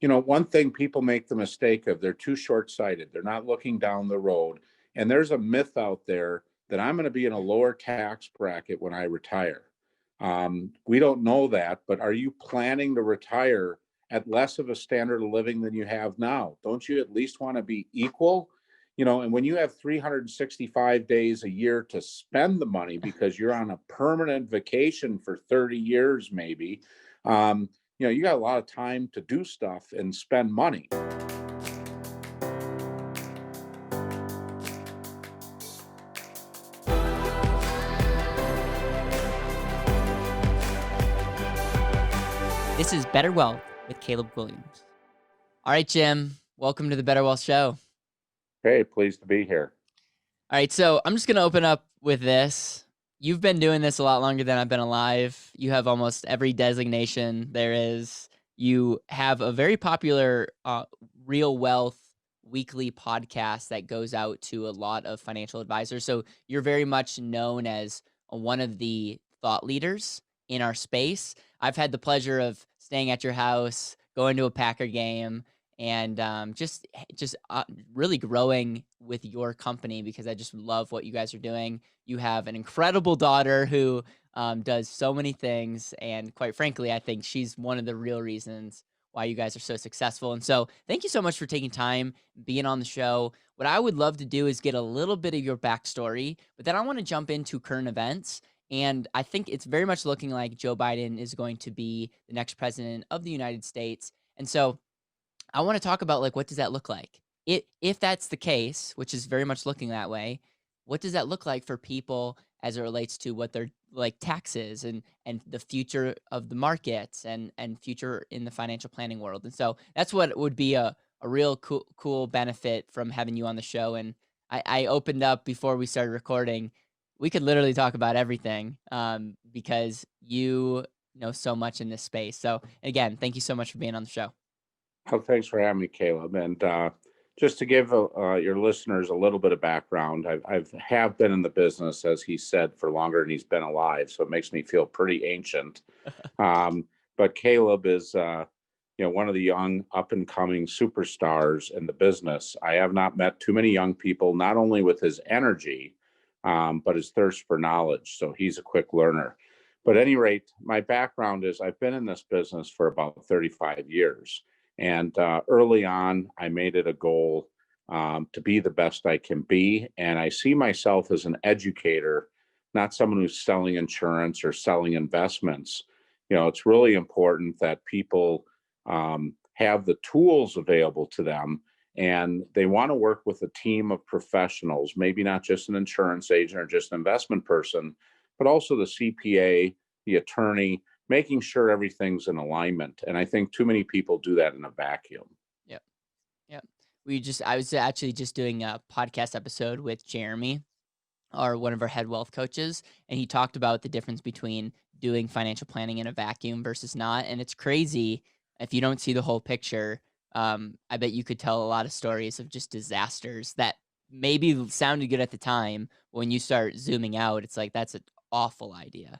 One thing people make the mistake of, they're too short-sighted. They're not looking down the road. And there's a myth out there that I'm going to be in a lower tax bracket when I retire. We don't know that, but are you planning to retire at less of a standard of living than you have now? Don't you at least want to be equal? And when you have 365 days a year to spend the money because you're on a permanent vacation for 30 years, maybe, you got a lot of time to do stuff and spend money. This is BetterWealth with Caleb Williams. All right, Jim, welcome to the BetterWealth Show. Hey, pleased to be here. All right, so I'm just going to open up with this. You've been doing this a lot longer than I've been alive. You have almost every designation there is. You have a very popular Real Wealth weekly podcast that goes out to a lot of financial advisors. So you're very much known as one of the thought leaders in our space. I've had the pleasure of staying at your house, going to a Packer game, and just really growing with your company because I just love what you guys are doing. You have an incredible daughter who does so many things, and quite frankly, I think she's one of the real reasons why you guys are so successful. And so thank you so much for taking time, being on the show. What I would love to do is get a little bit of your backstory, but then I want to jump into current events. And I think it's very much looking like Joe Biden is going to be the next president of the United States. And so I want to talk about, like, what does that look like? If that's the case, which is very much looking that way, what does that look like for people as it relates to what their like taxes and the future of the markets and future in the financial planning world? And so that's what would be a real cool benefit from having you on the show. And I opened up before we started recording. We could literally talk about everything because you know so much in this space. So again, thank you so much for being on the show. Well, thanks for having me, Caleb. And just to give your listeners a little bit of background, I've been in the business, as he said, for longer than he's been alive. So it makes me feel pretty ancient. But Caleb is, one of the young up and coming superstars in the business. I have not met too many young people, not only with his energy, but his thirst for knowledge. So he's a quick learner. But at any rate, my background is I've been in this business for about 35 years. And early on, I made it a goal to be the best I can be. And I see myself as an educator, not someone who's selling insurance or selling investments. It's really important that people have the tools available to them, and they want to work with a team of professionals, maybe not just an insurance agent or just an investment person, but also the CPA, the attorney, making sure everything's in alignment. And I think too many people do that in a vacuum. Yep. Yep. I was actually just doing a podcast episode with Jeremy, one of our head wealth coaches, and he talked about the difference between doing financial planning in a vacuum versus not. And it's crazy if you don't see the whole picture. I bet you could tell a lot of stories of just disasters that maybe sounded good at the time. When you start zooming out, it's like, that's an awful idea.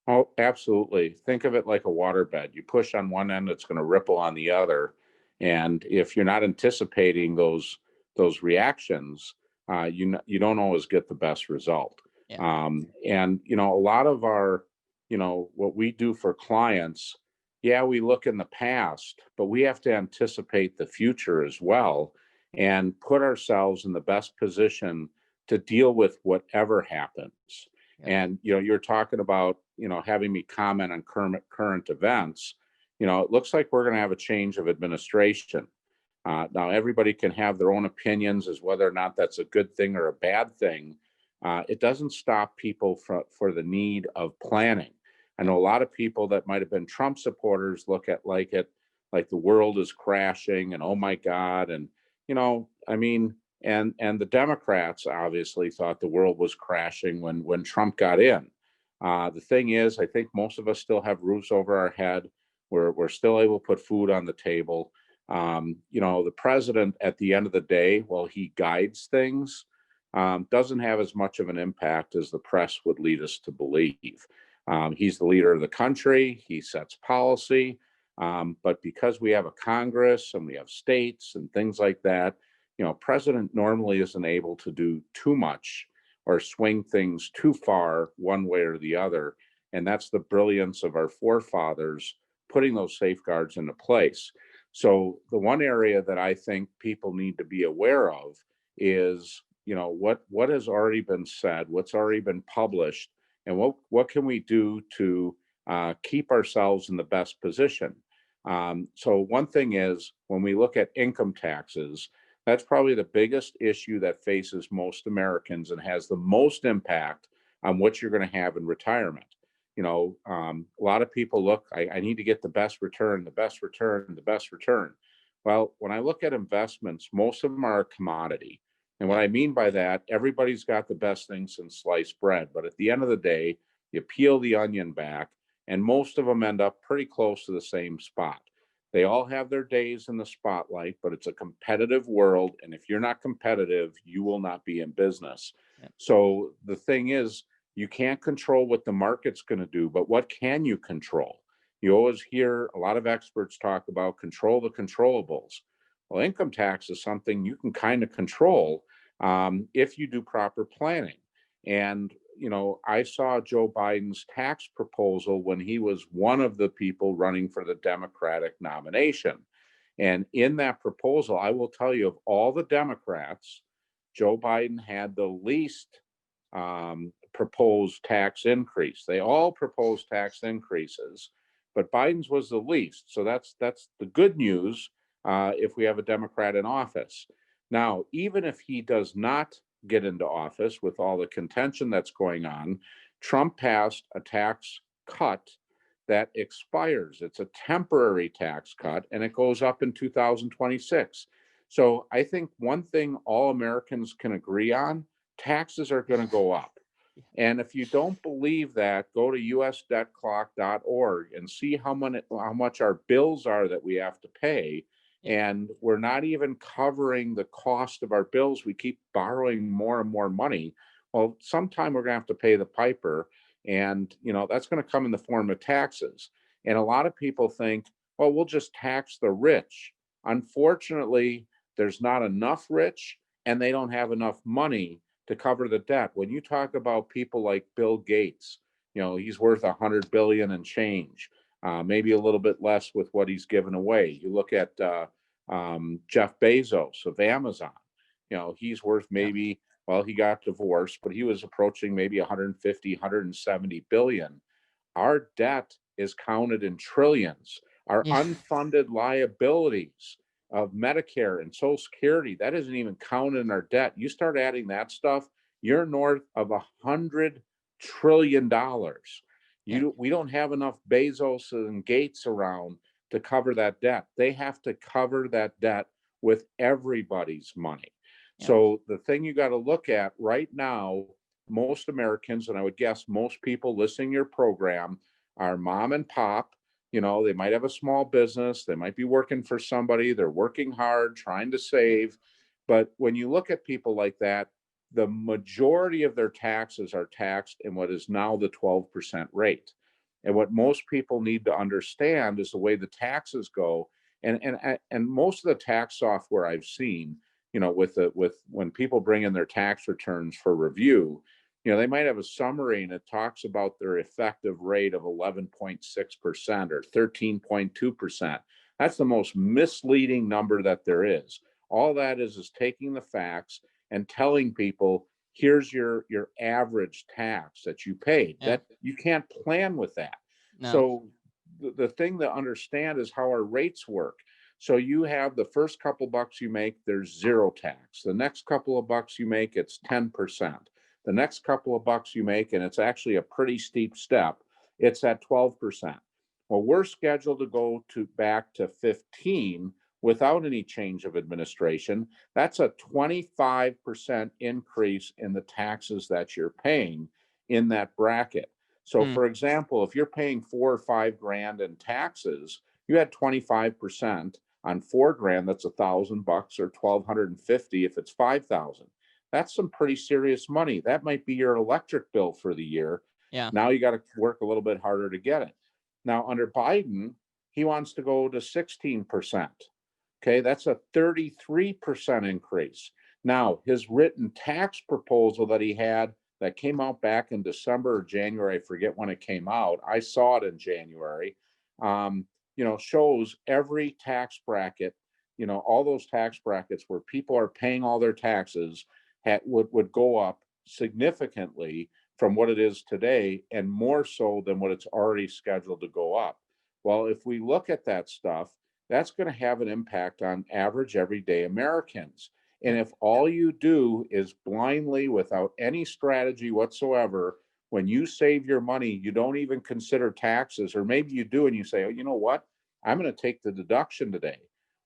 Oh, absolutely. Think of it like a waterbed. You push on one end, it's going to ripple on the other. And if you're not anticipating those reactions, you don't always get the best result. Yeah. And a lot of our, what we do for clients, yeah, we look in the past, but we have to anticipate the future as well and put ourselves in the best position to deal with whatever happens. Yeah. And you're talking about having me comment on current events. It looks like we're going to have a change of administration. Now everybody can have their own opinions as whether or not that's a good thing or a bad thing. It doesn't stop people for the need of planning. I know a lot of people that might have been Trump supporters look at like the world is crashing and oh my God, and and the Democrats obviously thought the world was crashing when Trump got in. The thing is, I think most of us still have roofs over our head. We're still able to put food on the table. The president, at the end of the day, while he guides things, doesn't have as much of an impact as the press would lead us to believe. He's the leader of the country. He sets policy. But because we have a Congress and we have states and things like that, president normally isn't able to do too much or swing things too far one way or the other. And that's the brilliance of our forefathers putting those safeguards into place. So the one area that I think people need to be aware of is, what has already been said, what's already been published, and what can we do to keep ourselves in the best position. So one thing is, when we look at income taxes, that's probably the biggest issue that faces most Americans and has the most impact on what you're going to have in retirement. A lot of people look, I need to get the best return, the best return, the best return. Well, when I look at investments, most of them are a commodity. And what I mean by that, everybody's got the best things since sliced bread. But at the end of the day, you peel the onion back, and most of them end up pretty close to the same spot. They all have their days in the spotlight, but it's a competitive world. And if you're not competitive, you will not be in business. Yep. So the thing is, you can't control what the market's going to do, but what can you control? You always hear a lot of experts talk about control the controllables. Well, income tax is something you can kind of control if you do proper planning. And, I saw Joe Biden's tax proposal when he was one of the people running for the Democratic nomination. And in that proposal, I will tell you, of all the Democrats, Joe Biden had the least proposed tax increase. They all proposed tax increases, but Biden's was the least. So that's the good news if we have a Democrat in office. Now, even if he does not get into office with all the contention that's going on, Trump passed a tax cut that expires. It's a temporary tax cut, and it goes up in 2026. So I think one thing all Americans can agree on, taxes are going to go up. And if you don't believe that, go to usdebtclock.org and see how much our bills are that we have to pay. And we're not even covering the cost of our bills. We keep borrowing more and more money. Well, sometime we're going to have to pay the piper. And, that's going to come in the form of taxes. And a lot of people think, well, we'll just tax the rich. Unfortunately, there's not enough rich, and they don't have enough money to cover the debt. When you talk about people like Bill Gates, he's worth $100 billion and change, maybe a little bit less with what he's given away. You look at Jeff Bezos of Amazon, he's worth maybe, well, he got divorced, but he was approaching maybe 150, 170 billion. Our debt is counted in trillions. Our unfunded liabilities of Medicare and Social Security, that isn't even counted in our debt. You start adding that stuff, you're north of $100 trillion. We don't have enough Bezos and Gates around to cover that debt. They have to cover that debt with everybody's money. So the thing you got to look at right now, most Americans, and I would guess most people listening to your program, are mom and pop. They might have a small business. They might be working for somebody. They're working hard, trying to save. But when you look at people like that, the majority of their taxes are taxed in what is now the 12% rate. And what most people need to understand is the way the taxes go. And most of the tax software I've seen, with when people bring in their tax returns for review, they might have a summary and it talks about their effective rate of 11.6% or 13.2%. That's the most misleading number that there is. All that is taking the facts and telling people, here's your average tax that you paid. That you can't plan with that. No. So the thing to understand is how our rates work. So you have the first couple bucks you make, there's zero tax. The next couple of bucks you make, it's 10%. The next couple of bucks you make, and it's actually a pretty steep step, it's at 12%. Well, we're scheduled to go back to 15 without any change of administration. That's a 25% increase in the taxes that you're paying in that bracket. So for example, if you're paying $4 or $5 grand in taxes, you had 25% on $4 grand, that's $1,000 or $1,250 if it's 5,000. That's some pretty serious money. That might be your electric bill for the year. Now you got to work a little bit harder to get it. Now under Biden, he wants to go to 16%. Okay, that's a 33% increase. Now, his written tax proposal that he had that came out back in December or January, I forget when it came out. I saw it in January. Shows every tax bracket, all those tax brackets where people are paying all their taxes would go up significantly from what it is today, and more so than what it's already scheduled to go up. Well, if we look at that stuff, that's going to have an impact on average everyday Americans. And if all you do is blindly, without any strategy whatsoever, when you save your money, you don't even consider taxes, or maybe you do and you say, oh, you know what? I'm going to take the deduction today.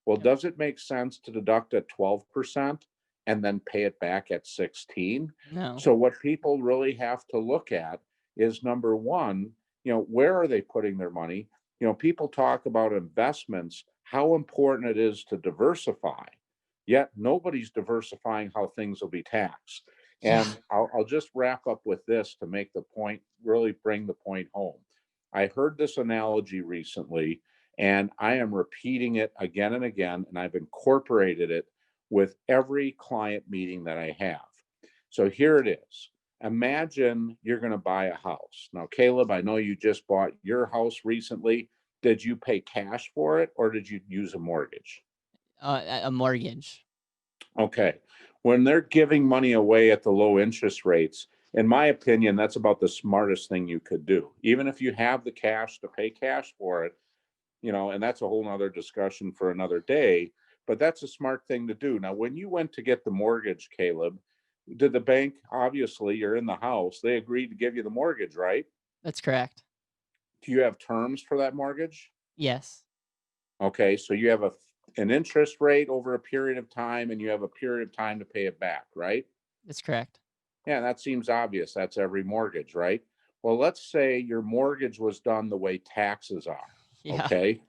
Well, does it make sense to deduct at 12% and then pay it back at 16? No. So what people really have to look at is, number one, where are they putting their money? People talk about investments, how important it is to diversify, yet nobody's diversifying how things will be taxed. And I'll just wrap up with this to make the point, really bring the point home. I heard this analogy recently, and I am repeating it again and again, and I've incorporated it with every client meeting that I have. So here it is. Imagine you're going to buy a house. Now, Caleb, I know you just bought your house recently. Did you pay cash for it, or did you use a mortgage? A mortgage. Okay. When they're giving money away at the low interest rates, in my opinion, that's about the smartest thing you could do. Even if you have the cash to pay cash for it, and that's a whole nother discussion for another day, but that's a smart thing to do. Now, when you went to get the mortgage, Caleb, did the bank, obviously you're in the house, they agreed to give you the mortgage, right? That's correct. Do you have terms for that mortgage? Yes. Okay, so you have an interest rate over a period of time, and you have a period of time to pay it back, right? That's correct. Yeah, that seems obvious. That's every mortgage, right? Well, let's say your mortgage was done the way taxes are. Yeah. Okay.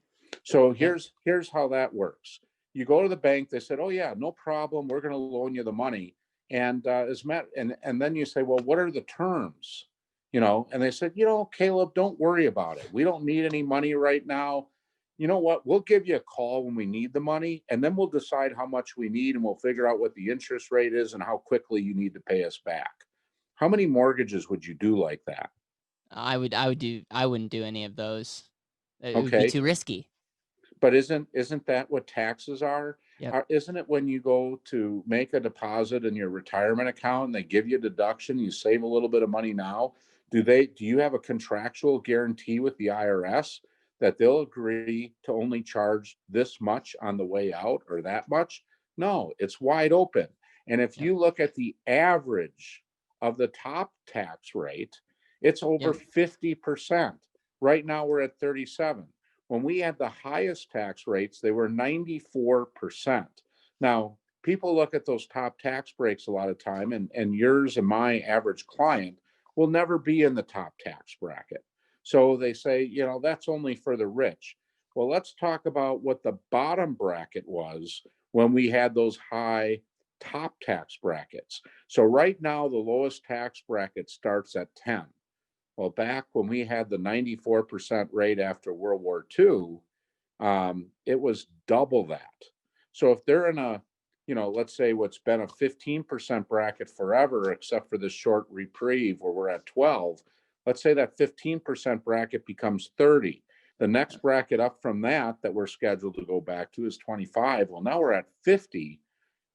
So here's how that works. You go to the bank, they said, oh yeah, no problem, we're going to loan you the money. And and then you say, well, what are the terms? And they said, Caleb, don't worry about it. We don't need any money right now. You know what? We'll give you a call when we need the money, and then we'll decide how much we need, and we'll figure out what the interest rate is and how quickly you need to pay us back. How many mortgages would you do like that? I wouldn't do any of those. It would be Okay. too risky. But isn't that what taxes are? Yep. Isn't it when you go to make a deposit in your retirement account and they give you a deduction, you save a little bit of money now? Do you have a contractual guarantee with the IRS that they'll agree to only charge this much on the way out, or that much? No, it's wide open. And if Yep. you look at the average of the top tax rate, it's over 50%. Right now we're at 37. When we had the highest tax rates, they were 94%. Now, people look at those top tax breaks a lot of time, and yours and my average client will never be in the top tax bracket. So they say, that's only for the rich. Well, let's talk about what the bottom bracket was when we had those high top tax brackets. So right now, the lowest tax bracket starts at 10. Well, back when we had the 94% rate after World War II, it was double that. So if they're in let's say what's been a 15% bracket forever, except for this short reprieve where we're at 12, let's say that 15% bracket becomes 30. The next bracket up from that we're scheduled to go back to is 25. Well, now we're at 50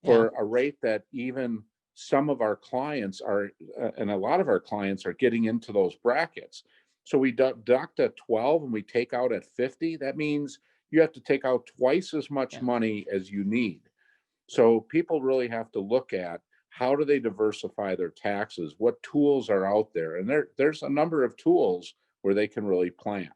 for a rate that even some of our clients are, and a lot of our clients are getting into those brackets. So we deduct at 12 and we take out at 50. That means you have to take out twice as much money as you need. So people really have to look at, how do they diversify their taxes? What tools are out there? And there's a number of tools where they can really plan.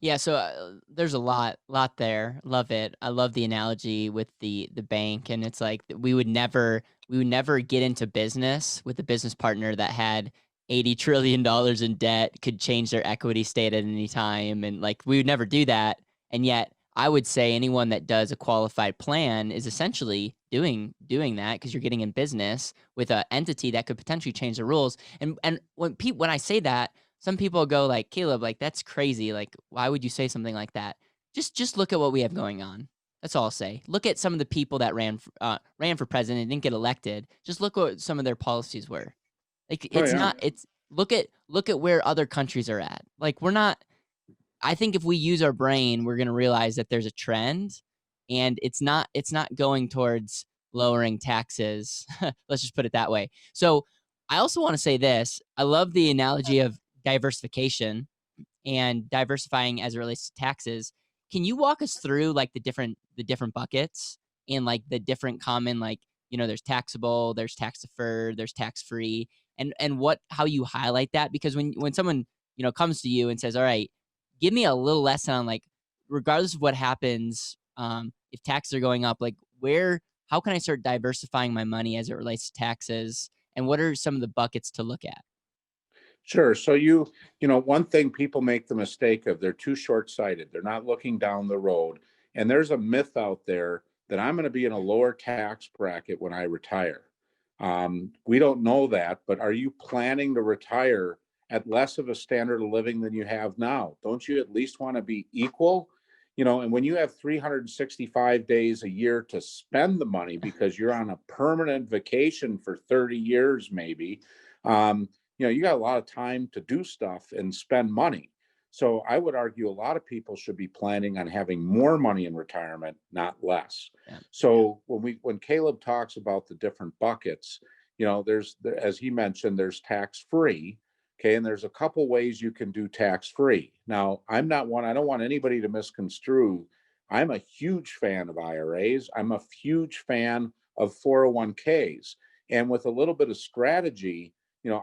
Yeah, so there's a lot there. Love it. I love the analogy with the bank, and it's like we would never get into business with a business partner that had $80 trillion in debt, could change their equity state at any time, and like we would never do that. And yet, I would say anyone that does a qualified plan is essentially doing that, because you're getting in business with an entity that could potentially change the rules. And when I say that, some people go like, Caleb, like that's crazy. Like, why would you say something like that? just look at what we have going on. That's all I'll say. Look at some of the people that ran for president and didn't get elected. Just look what some of their policies were. Like Oh it's yeah. not it's look at where other countries are at. Like we're not I think if we use our brain, we're going to realize that there's a trend and it's not going towards lowering taxes. Let's just put it that way. So, I also want to say this. I love the analogy of diversification and diversifying as it relates to taxes. Can you walk us through like the different buckets and like the different common like, there's taxable, there's tax deferred, there's tax free, and what how you highlight that? Because when someone, comes to you and says, "All right, give me a little lesson on like regardless of what happens, if taxes are going up, like where how can I start diversifying my money as it relates to taxes and what are some of the buckets to look at?" Sure. So one thing people make the mistake of, they're too short-sighted. They're not looking down the road. And there's a myth out there that I'm going to be in a lower tax bracket when I retire. We don't know that, but are you planning to retire at less of a standard of living than you have now? Don't you at least want to be equal? And when you have 365 days a year to spend the money because you're on a permanent vacation for 30 years, maybe, you got a lot of time to do stuff and spend money. So I would argue a lot of people should be planning on having more money in retirement, not less. Yeah. So when Caleb talks about the different buckets, as he mentioned, there's tax free. Okay. And there's a couple ways you can do tax free. Now, I don't want anybody to misconstrue. I'm a huge fan of IRAs. I'm a huge fan of 401ks. And with a little bit of strategy,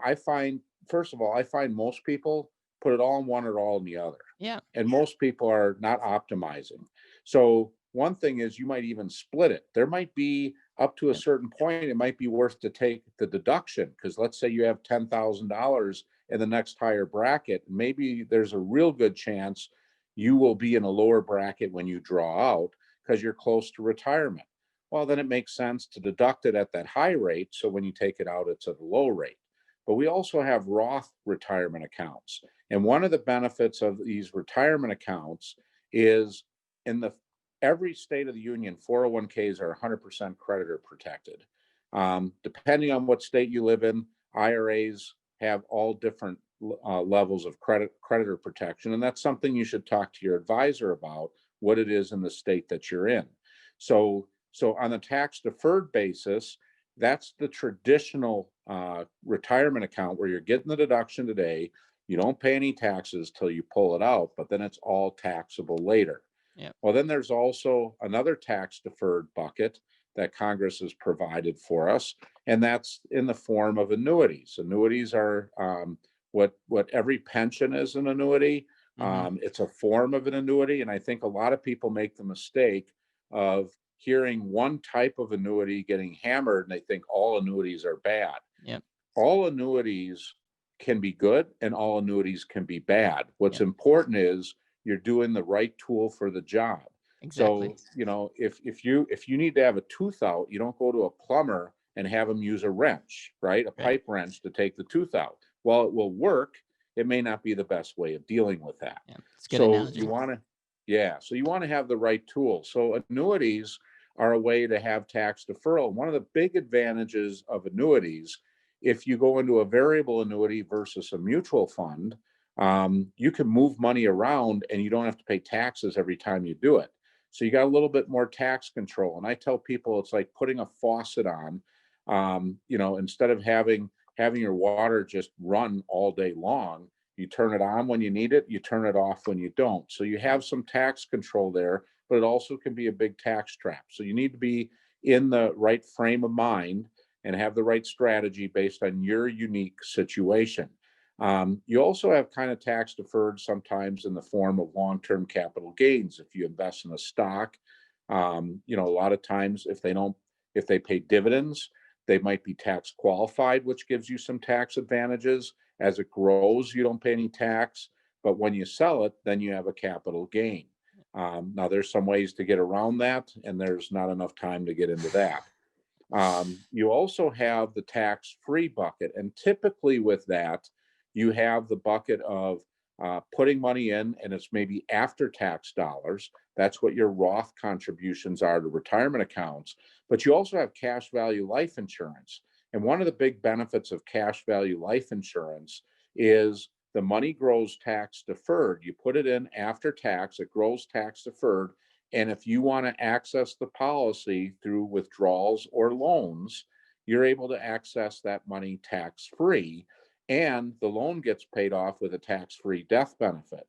I find, first of all, most people put it all in one or all in the other. Yeah. And most people are not optimizing. So one thing is you might even split it. There might be up to a certain point, it might be worth to take the deduction, because let's say you have $10,000 in the next higher bracket. Maybe there's a real good chance you will be in a lower bracket when you draw out because you're close to retirement. Well, then it makes sense to deduct it at that high rate. So when you take it out, it's at a low rate. But we also have Roth retirement accounts. And one of the benefits of these retirement accounts is in every state of the union, 401ks are 100% creditor protected. Depending on what state you live in, IRAs have all different levels of creditor protection. And that's something you should talk to your advisor about, what it is in the state that you're in. So on a tax deferred basis, that's the traditional retirement account where you're getting the deduction today. You don't pay any taxes till you pull it out, but then it's all taxable later. Yeah. Well, then there's also another tax deferred bucket that Congress has provided for us, and that's in the form of annuities. Annuities are what every pension is an annuity. It's a form of an annuity, and I think a lot of people make the mistake of hearing one type of annuity getting hammered and they think all annuities are bad. Yeah. All annuities can be good and all annuities can be bad. What's important is you're doing the right tool for the job. Exactly. So, if you need to have a tooth out, you don't go to a plumber and have them use a wrench, right? A pipe wrench to take the tooth out. While it will work, it may not be the best way of dealing with that. Yeah. It's a good analogy. So you want to have the right tool. So annuities are a way to have tax deferral. One of the big advantages of annuities, if you go into a variable annuity versus a mutual fund, you can move money around and you don't have to pay taxes every time you do it. So you got a little bit more tax control. And I tell people it's like putting a faucet on. Instead of having your water just run all day long, you turn it on when you need it, you turn it off when you don't. So you have some tax control there, but it also can be a big tax trap. So you need to be in the right frame of mind and have the right strategy based on your unique situation. You also have kind of tax deferred sometimes in the form of long-term capital gains. If you invest in a stock, a lot of times if they pay dividends, they might be tax qualified, which gives you some tax advantages. As it grows, you don't pay any tax, but when you sell it, then you have a capital gain. Now, there's some ways to get around that, and there's not enough time to get into that. You also have the tax-free bucket, and typically with that, you have the bucket of putting money in, and it's maybe after-tax dollars. That's what your Roth contributions are to retirement accounts. But you also have cash value life insurance. And one of the big benefits of cash value life insurance is the money grows tax deferred. You put it in after tax, it grows tax deferred. And if you want to access the policy through withdrawals or loans, you're able to access that money tax-free, and the loan gets paid off with a tax-free death benefit.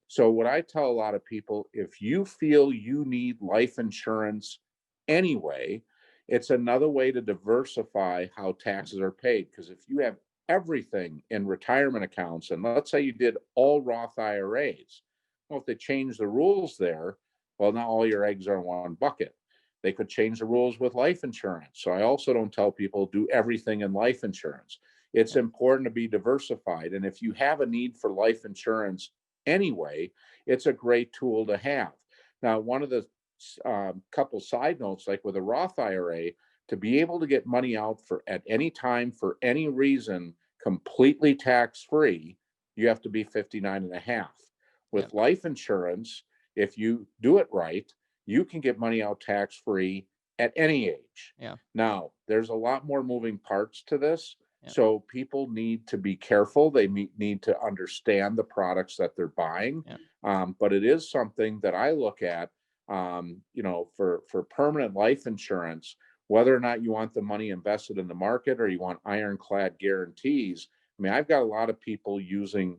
So what I tell a lot of people, if you feel you need life insurance anyway, it's another way to diversify how taxes are paid. Because if you have everything in retirement accounts, and let's say you did all Roth IRAs, well, if they change the rules there, well, now all your eggs are in one bucket. They could change the rules with life insurance. So I also don't tell people do everything in life insurance. It's important to be diversified. And if you have a need for life insurance anyway, it's a great tool to have. Now, one of the couple side notes, like with a Roth IRA, to be able to get money out for at any time for any reason, completely tax-free, you have to be 59 and a half. With life insurance, if you do it right, you can get money out tax-free at any age. Now, there's a lot more moving parts to this. So people need to be careful. They need to understand the products that they're buying. But it is something that I look at, for permanent life insurance, whether or not you want the money invested in the market or you want ironclad guarantees. I mean, I've got a lot of people using,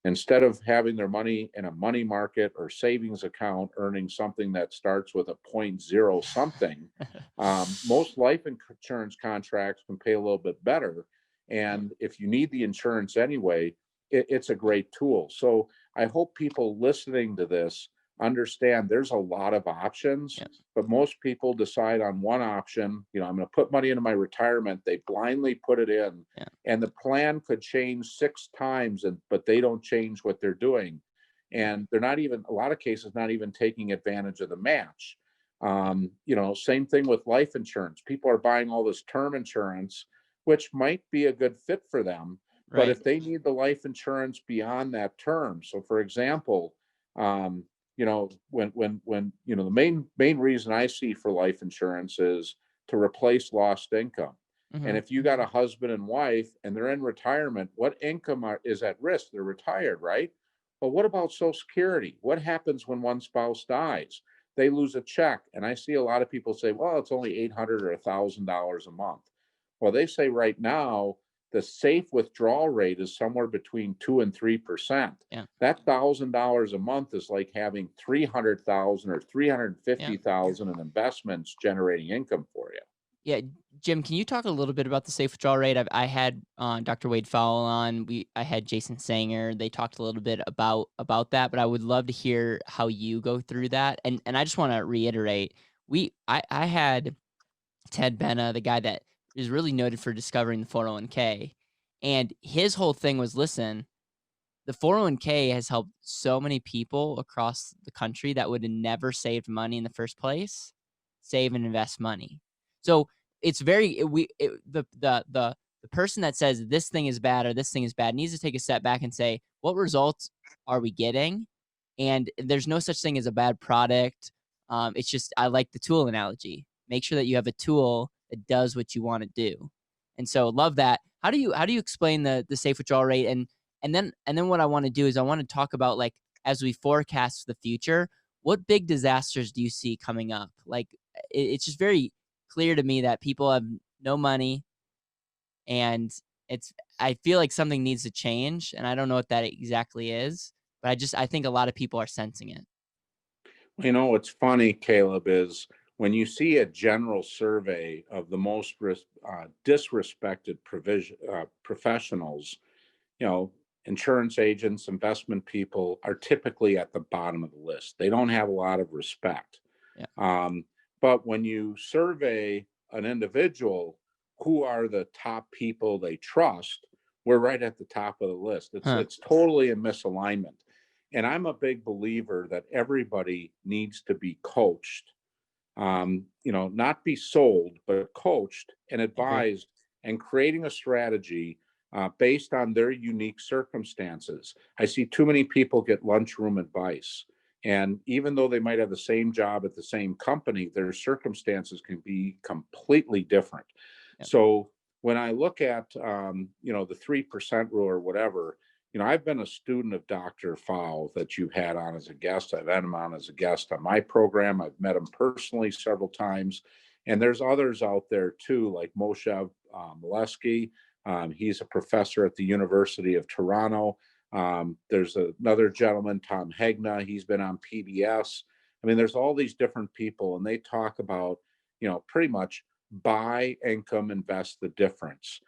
instead of having their money in a money market or savings account, earning something that starts with a 0.0 something, most life insurance contracts can pay a little bit better. And if you need the insurance anyway, it's a great tool. So I hope people listening to this understand there's a lot of options, but most people decide on one option. I'm going to put money into my retirement. They blindly put it in, and the plan could change 6 times, but they don't change what they're doing. And they're not even, a lot of cases, not even taking advantage of the match. Same thing with life insurance. People are buying all this term insurance, which might be a good fit for them. But if they need the life insurance beyond that term, so for example, when the main reason I see for life insurance is to replace lost income. And if you got a husband and wife and they're in retirement, what income is at risk? They're retired, right? But what about Social Security? What happens when one spouse dies? They lose a check. And I see a lot of people say, well, it's only $800 or $1,000 a month. Well, they say right now, the safe withdrawal rate is somewhere between 2 and 3%. That $1,000 a month is like having 300,000 or 350,000 in investments generating income for you. Yeah, Jim, can you talk a little bit about the safe withdrawal rate? I had Dr. Wade Fowle on. I had Jason Sanger. They talked a little bit about that, but I would love to hear how you go through that. And I just want to reiterate, I had Ted Benna, the guy that is really noted for discovering the 401k, and his whole thing was, listen, the 401k has helped so many people across the country that would have never saved money in the first place, save and invest money. So it's the person that says this thing is bad or this thing is bad needs to take a step back and say, what results are we getting? And there's no such thing as a bad product. It's just, I like the tool analogy. Make sure that you have a tool that does what you want to do. And so love that. How do you explain the safe withdrawal rate? And then what I want to do is I want to talk about, like, as we forecast the future, what big disasters do you see coming up? Like, it's just very clear to me that people have no money, and I feel like something needs to change, and I don't know what that exactly is, but I think a lot of people are sensing it. What's funny, Caleb, is when you see a general survey of the most disrespected professionals, insurance agents, investment people are typically at the bottom of the list. They don't have a lot of respect. But when you survey an individual, who are the top people they trust, we're right at the top of the list. It's totally a misalignment. And I'm a big believer that everybody needs to be coached, not be sold, but coached and advised, and creating a strategy based on their unique circumstances. I see too many people get lunchroom advice. And even though they might have the same job at the same company, their circumstances can be completely different. Yep. So when I look at, the 3% rule or whatever, I've been a student of Dr. Fowle that you've had on as a guest. I've had him on as a guest on my program. I've met him personally several times. And there's others out there too, like Moshe Molesky. He's a professor at the University of Toronto. There's another gentleman, Tom Hegna. He's been on PBS. I mean, there's all these different people, and they talk about, pretty much buy income, invest the difference.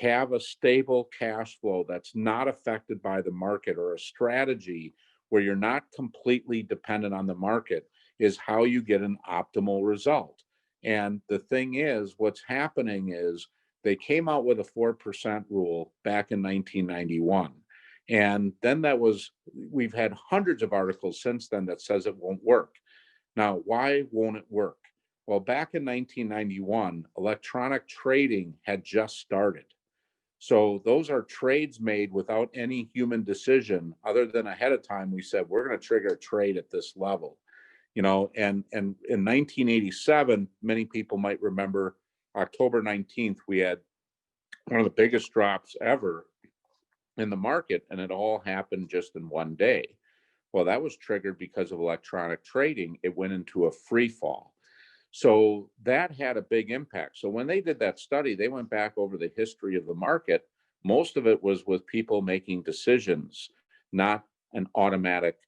Have a stable cash flow that's not affected by the market, or a strategy where you're not completely dependent on the market is how you get an optimal result. And the thing is, what's happening is they came out with a 4% rule back in 1991. And then we've had hundreds of articles since then that says it won't work. Now, why won't it work? Well, back in 1991, electronic trading had just started. So those are trades made without any human decision, other than ahead of time we said, we're going to trigger a trade at this level. And in 1987, many people might remember October 19th, we had one of the biggest drops ever in the market, and it all happened just in one day. Well, that was triggered because of electronic trading. It went into a free fall. So that had a big impact. So when they did that study, they went back over the history of the market. Most of it was with people making decisions, not an automatic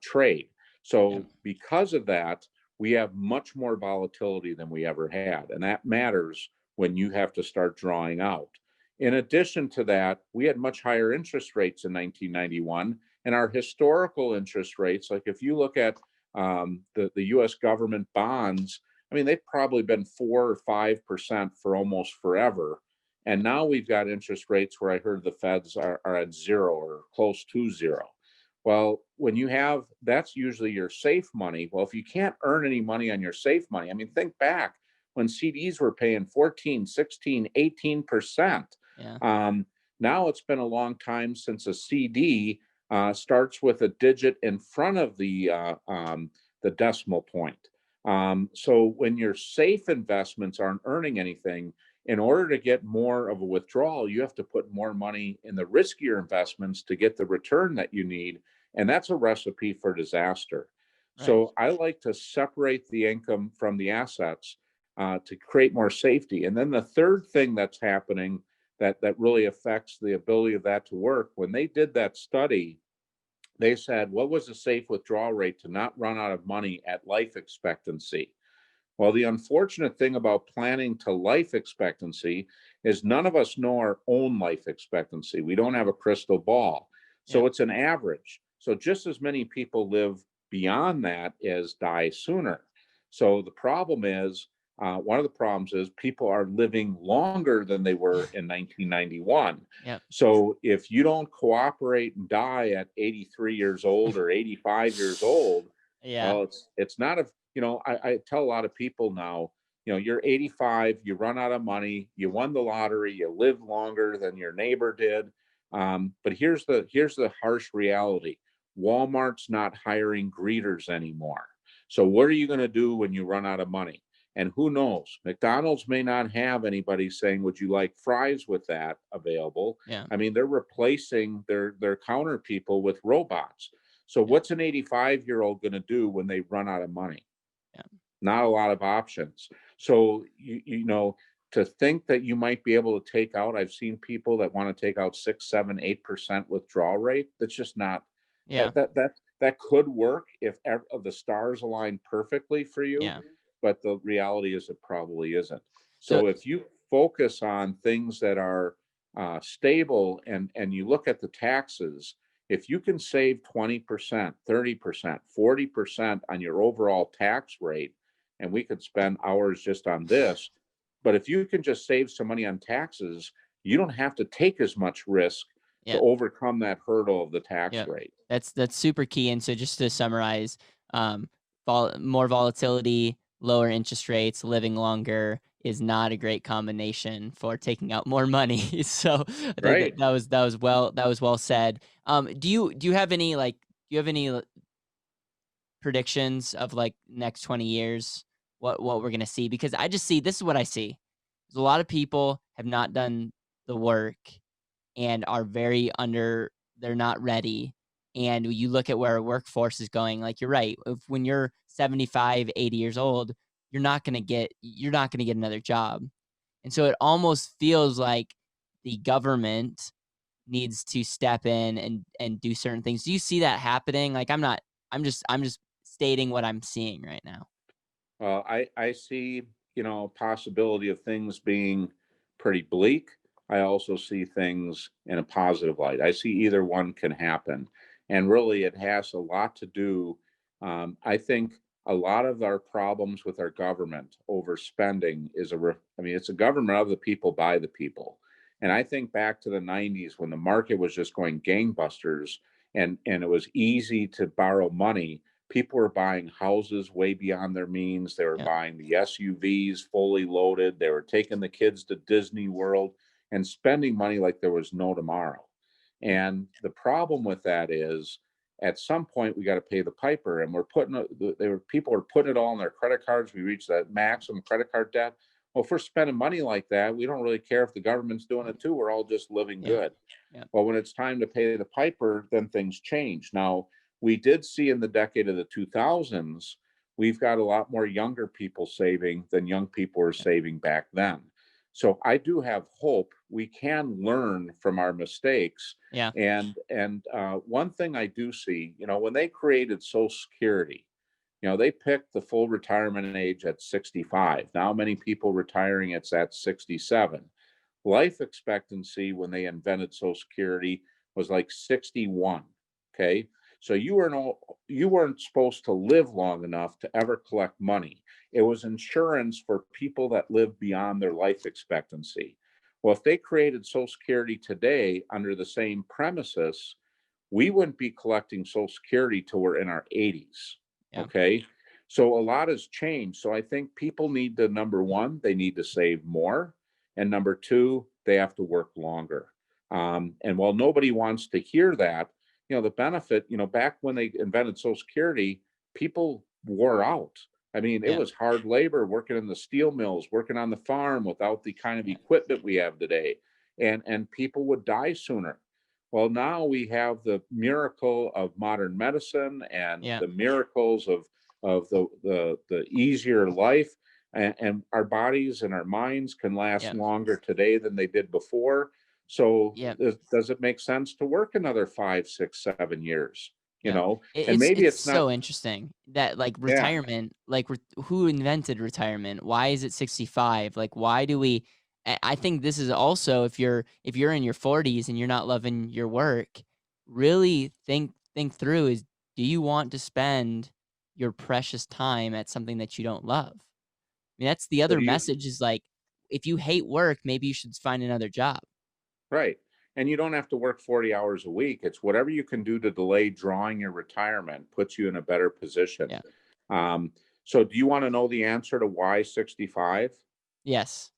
trade. So because of that, we have much more volatility than we ever had. And that matters when you have to start drawing out. In addition to that, we had much higher interest rates in 1991, and our historical interest rates, like if you look at the U.S. government bonds, I mean, they've probably been 4 or 5% for almost forever. And now we've got interest rates where I heard the feds are at 0 or close to 0. Well, when you have, that's usually your safe money. Well, if you can't earn any money on your safe money, I mean, think back when CDs were paying 14, 16, 18%. Yeah. Now it's been a long time since a CD starts with a digit in front of the decimal point. So when your safe investments aren't earning anything, in order to get more of a withdrawal, you have to put more money in the riskier investments to get the return that you need. And that's a recipe for disaster. Right. So I like to separate the income from the assets to create more safety. And then the third thing that's happening that really affects the ability of that to work, when they did that study, they said, what was the safe withdrawal rate to not run out of money at life expectancy? Well, the unfortunate thing about planning to life expectancy is none of us know our own life expectancy. We don't have a crystal ball. So it's an average. So just as many people live beyond that as die sooner. So the problem is, one of the problems is people are living longer than they were in 1991. So if you don't cooperate and die at 83 years old or 85 years old, well, it's not a, I tell a lot of people now, you're 85, you run out of money, you won the lottery, you live longer than your neighbor did. But here's the harsh reality. Walmart's not hiring greeters anymore. So what are you going to do when you run out of money? And who knows? McDonald's may not have anybody saying, would you like fries with that available? I mean, they're replacing their counter people with robots. So what's an 85-year-old going to do when they run out of money? Not a lot of options. So, to think that you might be able to take out, I've seen people that want to take out 6, 7, 8% withdrawal rate. That's just not, that could work if the stars align perfectly for you. But the reality is it probably isn't. So if you focus on things that are stable and you look at the taxes, if you can save 20%, 30%, 40% on your overall tax rate, and we could spend hours just on this, but if you can just save some money on taxes, you don't have to take as much risk to overcome that hurdle of the tax rate. That's super key. And so just to summarize, more volatility, lower interest rates, living longer is not a great combination for taking out more money. So I think Right. that was well said. Do you have any like do you have any predictions of like next 20 years what we're going to see? Because I just see this is what I see. There's a lot of people have not done the work and are very under they're not ready. And you look at where our workforce is going, like you're right. If when you're 75, 80 years old, you're not going to get another job. And so it almost feels like the government needs to step in and do certain things. Do you see that happening? Like I'm just stating what I'm seeing right now. I see, possibility of things being pretty bleak. I also see things in a positive light. I see either one can happen. And really, it has a lot to do. I think a lot of our problems with our government overspending it's a government of the people by the people. And I think back to the 90s when the market was just going gangbusters and it was easy to borrow money. People were buying houses way beyond their means. They were Yeah. buying the SUVs fully loaded. They were taking the kids to Disney World and spending money like there was no tomorrow. And the problem with that is at some point we got to pay the piper, and people are putting it all on their credit cards. We reach that maximum credit card debt. Well, if we're spending money like that, we don't really care if the government's doing it too. We're all just living Yeah. good. Yeah. Well, when it's time to pay the piper, then things change. Now, we did see in the decade of the 2000s, we've got a lot more younger people saving than young people were Yeah. saving back then. So I do have hope we can learn from our mistakes. Yeah. And one thing I do see, when they created Social Security, they picked the full retirement age at 65. Now many people retiring it's at 67. Life expectancy when they invented Social Security was like 61. Okay. So you weren't supposed to live long enough to ever collect money. It was insurance for people that live beyond their life expectancy. Well, if they created Social Security today under the same premises, we wouldn't be collecting Social Security till we're in our 80s. Yeah. Okay. So a lot has changed. So I think people need to, number one, they need to save more. And number two, they have to work longer. And while nobody wants to hear that, the benefit, back when they invented Social Security, people wore out. I mean, it Yeah. was hard labor working in the steel mills, working on the farm without the kind of Yeah. equipment we have today. And people would die sooner. Well, now we have the miracle of modern medicine and Yeah. the miracles of the easier life, and our bodies and our minds can last Yeah. longer today than they did before. So Yeah. does it make sense to work another 5, 6, 7 years? Yeah. And maybe It's it's not. so interesting that like Yeah, retirement, like who invented retirement? Why is it 65? Like why do we I think this is also if you're in your 40s and you're not loving your work, really think through is do you want to spend your precious time at something that you don't love? I mean, that's the so other you message is like if you hate work, maybe you should find another job. right. And you don't have to work 40 hours a week. It's whatever you can do to delay drawing your retirement puts you in a better position. Yeah. Um, so do you want to know the answer to why 65? Yes.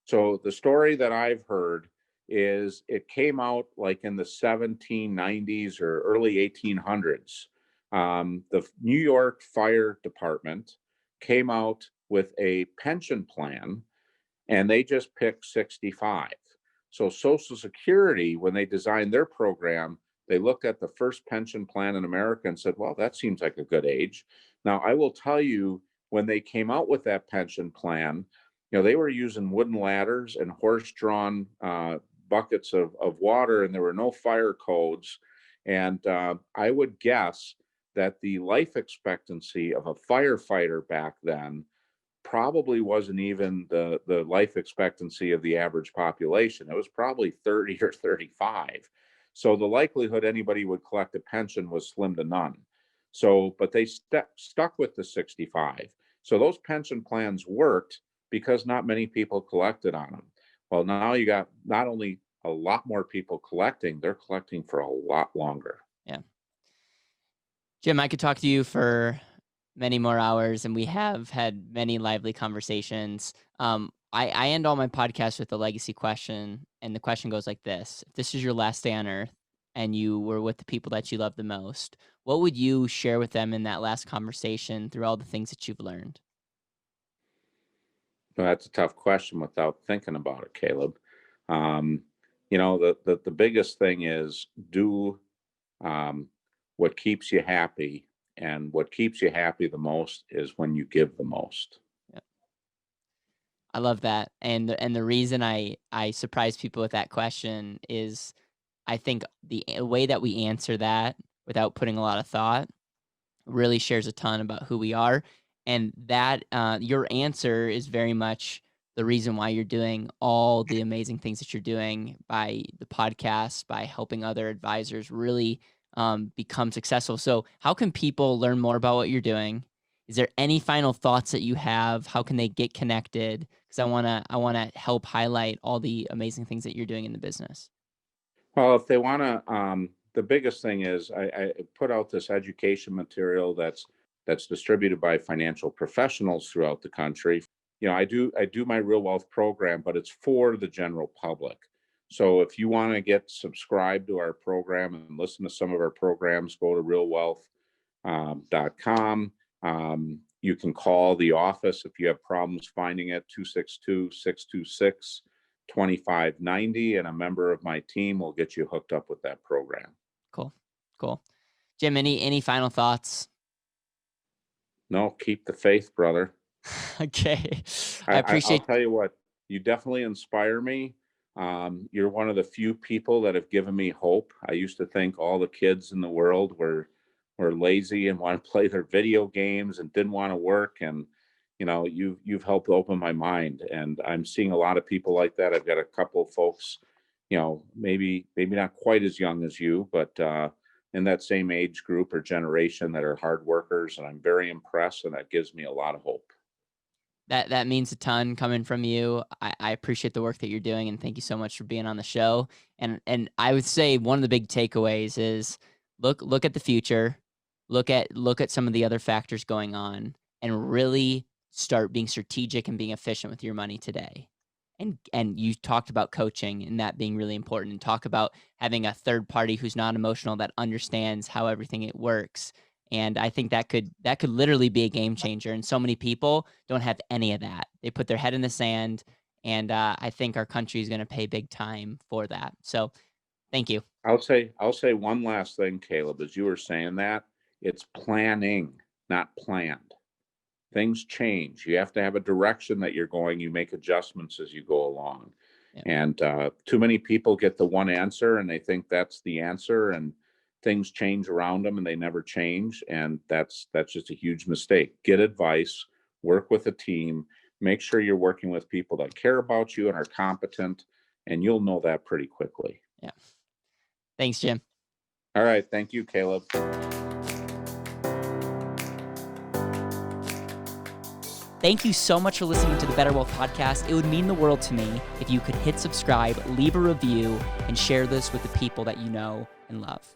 So the story that I've heard is it came out like in the 1790s or early 1800s. The New York Fire Department came out with a pension plan and they just picked 65. So Social Security, when they designed their program, they looked at the first pension plan in America and said, well, that seems like a good age. Now, I will tell you, when they came out with that pension plan, they were using wooden ladders and horse-drawn buckets of water, and there were no fire codes. And I would guess that the life expectancy of a firefighter back then probably wasn't even the life expectancy of the average population. It was probably 30 or 35. So the likelihood anybody would collect a pension was slim to none. So, but they stuck with the 65. So those pension plans worked because not many people collected on them. Well, now you got not only a lot more people collecting, they're collecting for a lot longer. Yeah. Jim, I could talk to you for many more hours, and we have had many lively conversations. I end all my podcasts with a legacy question, and the question goes like this: if this is your last day on earth and you were with the people that you love the most, what would you share with them in that last conversation through all the things that you've learned? Well, that's a tough question without thinking about it, Caleb. Um, the biggest thing is do um, what keeps you happy. And what keeps you happy the most is when you give the most. I love that, and the reason I surprise people with that question is I think the way that we answer that without putting a lot of thought really shares a ton about who we are, and that your answer is very much the reason why you're doing all the amazing things that you're doing by the podcast, by helping other advisors really become successful. So, how can people learn more about what you're doing? Is there any final thoughts that you have? How can they get connected? Because I wanna help highlight all the amazing things that you're doing in the business. Well, if they want to, the biggest thing is I put out this education material that's distributed by financial professionals throughout the country. I do my Real Wealth program, but it's for the general public. So if you want to get subscribed to our program and listen to some of our programs, go to realwealth.com. You can call the office if you have problems finding it, 262-626-2590, and a member of my team will get you hooked up with that program. Cool, cool. Jim, any final thoughts? No, keep the faith, brother. Okay, I I'll appreciate. tell you what, you definitely inspire me. You're one of the few people that have given me hope. I used to think all the kids in the world were lazy and want to play their video games and didn't want to work. And you've helped open my mind, and I'm seeing a lot of people like that. I've got a couple of folks, maybe not quite as young as you, but in that same age group or generation that are hard workers, and I'm very impressed, and that gives me a lot of hope. That means a ton coming from you. I appreciate the work that you're doing, and thank you so much for being on the show. And I would say one of the big takeaways is look at the future, look at some of the other factors going on, and really start being strategic and being efficient with your money today. And you talked about coaching and that being really important, and talk about having a third party who's not emotional, that understands how everything it works. And I think that could literally be a game changer. And so many people don't have any of that. They put their head in the sand, and I think our country is going to pay big time for that. So thank you. I'll say one last thing, Caleb, as you were saying that, it's planning, not planned. Things change. You have to have a direction that you're going. You make adjustments as you go along. Yeah. And too many people get the one answer and they think that's the answer, and things change around them and they never change. And that's just a huge mistake. Get advice, work with a team, make sure you're working with people that care about you and are competent, and you'll know that pretty quickly. Yeah. Thanks, Jim. All right. Thank you, Caleb. Thank you so much for listening to the Better Wealth Podcast. It would mean the world to me if you could hit subscribe, leave a review, and share this with the people that you know and love.